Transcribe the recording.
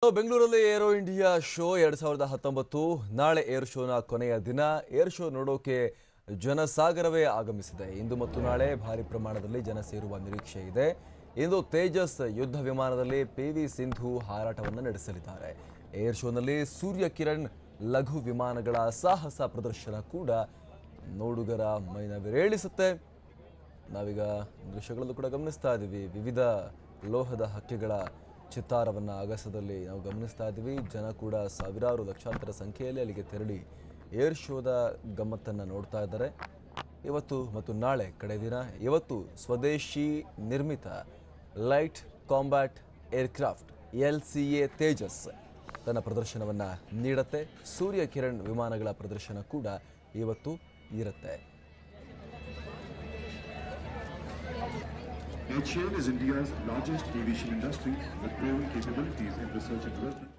ಬೆಂಗಳೂರಲ್ಲಿ aero India show 2019 ನಾಳೆ air ಶೋನ ಕೊನೆಯ ದಿನ. ಏರ್ ಶೋ ನೋಡೋಕೆ ಜನಸಾಗರವೇ ಆಗಮಿಸಿದೆ. ಇಂದು ಮತ್ತು ನಾಳೆ ಭಾರಿ ಪ್ರಮಾಣದಲ್ಲಿ ಜನ ಸೇರುವ ನಿರೀಕ್ಷೆ ಇದೆ. ಇಂದು ತೇಜಸ್ ಯುದ್ಧ ವಿಮಾನದಲ್ಲಿ ಪಿವಿ ಸಿಂಧು ಹಾರಾಟವನ್ನು ನಡೆಸಲಿದ್ದಾರೆ. ಏರ್ ಶೋನಲ್ಲಿ ಸೂರ್ಯ ಕಿರಣ್ ಲಘು ವಿಮಾನಗಳ ಸಾಹಸ ಪ್ರದರ್ಶನ ಕೂಡ ನೋಡುಗರ ಮೈನವಿರೇಳಿಸುತ್ತೆ. ನಾವೀಗ ದೃಶ್ಯಗಳಲ್ಲೂ ಕೂಡ ಗಮನಿಸ್ತಾ ಇದ್ದೀವಿ. ವಿವಿಧ ಲೋಹದ ಹಕ್ಕಿಗಳ ಚಿತ್ತಾರವನ್ನು ಆಗಸದಲ್ಲಿ ನಾವು ಗಮನಿಸ್ತಾ ಇದ್ದೀವಿ. ಜನ ಕೂಡ ಸಾವಿರಾರು ಲಕ್ಷಾಂತರ ಸಂಖ್ಯೆಯಲ್ಲಿ ಅಲ್ಲಿಗೆ ತೆರಳಿ ಏರ್ ಶೋದ ಗಮ್ಮತ್ತನ್ನು ನೋಡ್ತಾ ಇದ್ದಾರೆ. ಇವತ್ತು ಮತ್ತು ನಾಳೆ ಕಡೆ ದಿನ. ಇವತ್ತು ಸ್ವದೇಶಿ ನಿರ್ಮಿತ light combat aircraft LCA Tejas ತನ್ನ ಪ್ರದರ್ಶನವನ್ನು ನೀಡುತ್ತೆ. ಸೂರ್ಯ ಕಿರಣ್ ವಿಮಾನಗಳ ಪ್ರದರ್ಶನ ಕೂಡ ಇವತ್ತು ಇರುತ್ತೆ. HAL is India's largest aviation industry with proven capabilities in research and development.